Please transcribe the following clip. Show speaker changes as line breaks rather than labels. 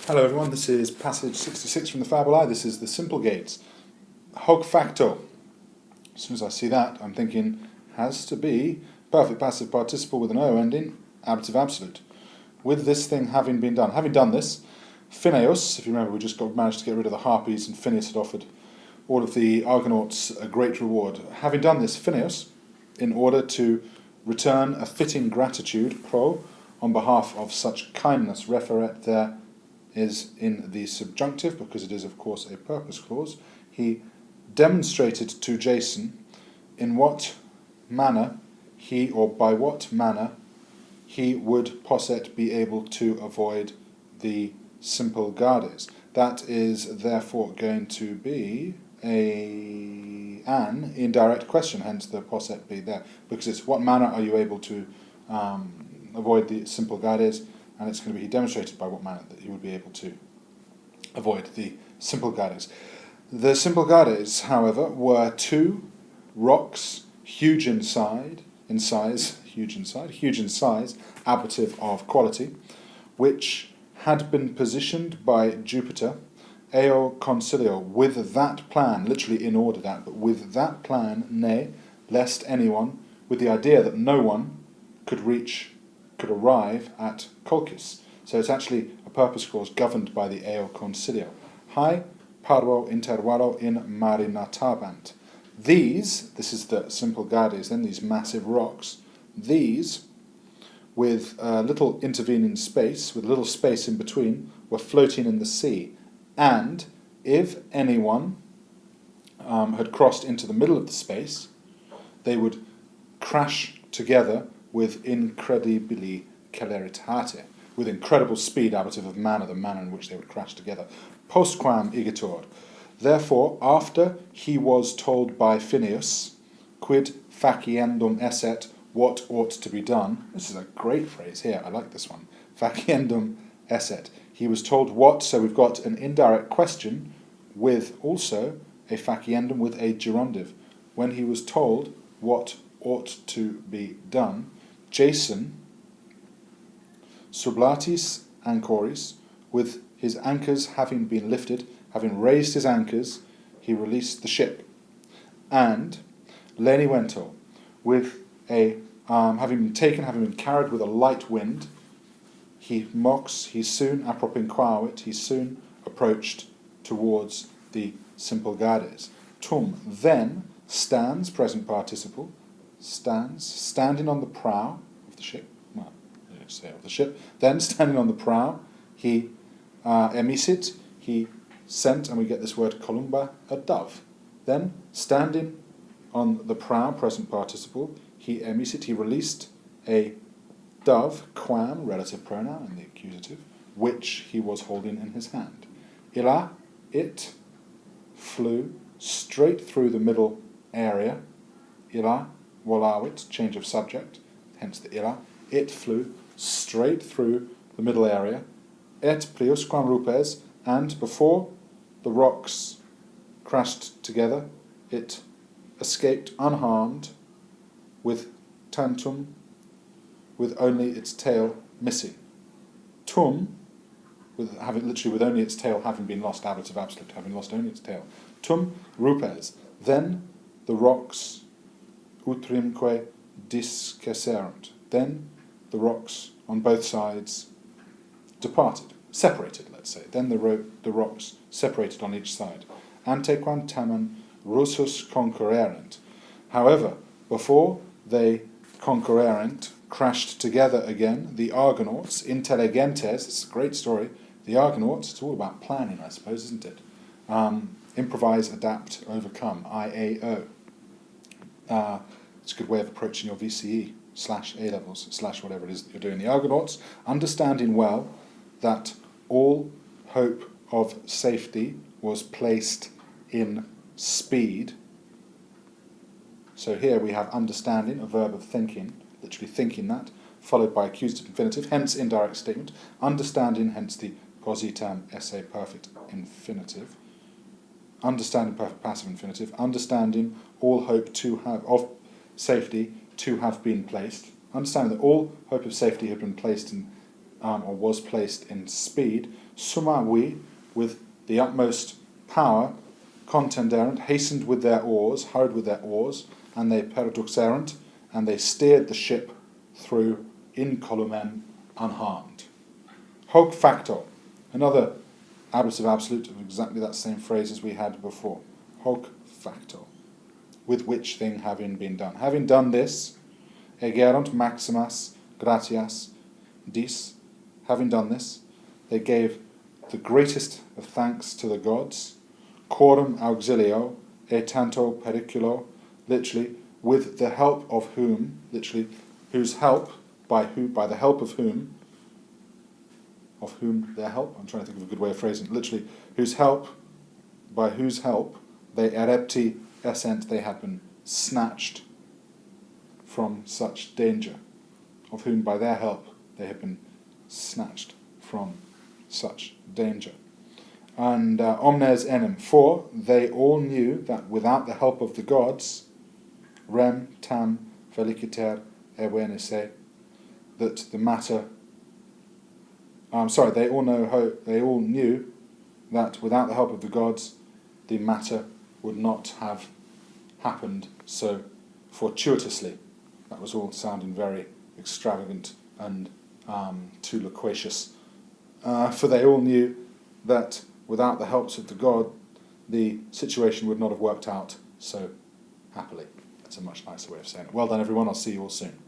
Hello everyone, this is passage 66 from the Fabula. This is the simple gates. Hoc facto. As soon as I see that, I'm thinking, has to be perfect passive participle with an O ending, ablative absolute. With this thing having been done. Having done this, Phineus, if you remember, we just managed to get rid of the harpies and Phineus had offered all of the Argonauts a great reward. Having done this, Phineus, in order to return a fitting gratitude, pro, on behalf of such kindness, referet there, is in the subjunctive, because it is of course a purpose clause. He demonstrated to Jason in what manner he, or by what manner he would posset be able to avoid the simple gades. That is therefore going to be an indirect question, hence the posset be there, because it's what manner are you able to avoid the simple gades, and it's going to be demonstrated by what manner that he would be able to avoid the simple gades. The simple gades, however, were two rocks, huge in size, ablative of quality, which had been positioned by Jupiter, eo concilio, with that plan, literally in order that, but with that plan, nay, lest anyone, with the idea that no one could arrive at Colchis. So it's actually a purpose clause governed by the eo concilio. Hai parvo intervallo in marinatabant. These, this is the simple gades, then these massive rocks, these, with little intervening space, with little space in between, were floating in the sea. And if anyone had crossed into the middle of the space, they would crash together with incredibili celeritate, with incredible speed, ablative of manner, the manner in which they would crash together. Postquam igitur. Therefore, after he was told by Phineus, quid faciendum esset, what ought to be done. This is a great phrase here, I like this one. Faciendum esset. He was told what, so we've got an indirect question with also a faciendum with a gerundive. When he was told what ought to be done, Jason, sublatis anchoris, with his anchors having been lifted, having raised his anchors, he released the ship. And lenivento, with a having been carried with a light wind, he soon apropinquavit, he soon approached towards the simple gades. Tum then stands, present participle, standing on the prow of the ship. Well, let's say of the ship. Then standing on the prow, he emisit, he sent, and we get this word columba, a dove. Then standing on the prow, present participle, he emisit, he released a dove, quam, relative pronoun in the accusative, which he was holding in his hand. Illa, it flew straight through the middle area. Illa volawit, change of subject, hence the illa. It flew straight through the middle area. Et pliusquam rupes, and before the rocks crashed together, it escaped unharmed with tantum, with only its tail missing. Tum, with only its tail having been lost, ablative absolute, having lost only its tail. Tum rupes, then the rocks utrimque discesserunt. Then the rocks on both sides departed, separated, let's say. Then the rocks separated on each side. Antequam tamen russus concurrerent. However, before they concurrerent, crashed together again, the Argonauts, intelligentes, it's a great story, the Argonauts, it's all about planning, I suppose, isn't it? Improvise, adapt, overcome, IAO. It's a good way of approaching your VCE, /A-levels, / whatever it is that you're doing. The Argonauts, understanding well that all hope of safety was placed in speed. So here we have understanding, a verb of thinking, literally thinking that, followed by accusative infinitive, hence indirect statement. Understanding, hence the positam esse perfect infinitive. Understanding perfect passive infinitive. Understanding all hope to have of safety to have been placed. Understanding that all hope of safety had been placed in or was placed in speed, sumawi, with the utmost power, contenderant, hastened with their oars, hurried with their oars, and they paradoxerant, and they steered the ship through in column unharmed. Hoc facto, another ablative absolute of exactly that same phrase as we had before. Hoc facto, with which thing having been done. Having done this, egerunt maximas gratias dis, having done this, they gave the greatest of thanks to the gods, coram auxilio e tanto periculo, literally, with the help of whom, literally, whose help, by the help of whom their help, I'm trying to think of a good way of phrasing it, literally, by whose help they erepti essent, they had been snatched from such danger, of whom by their help they had been snatched from such danger. And omnes enim, for they all knew that without the help of the gods, rem tam feliciter evenisse, that the matter. They all knew that without the help of the gods, the matter would not have happened so fortuitously. That was all sounding very extravagant and too loquacious. For they all knew that without the helps of the god, the situation would not have worked out so happily. That's a much nicer way of saying it. Well done, everyone. I'll see you all soon.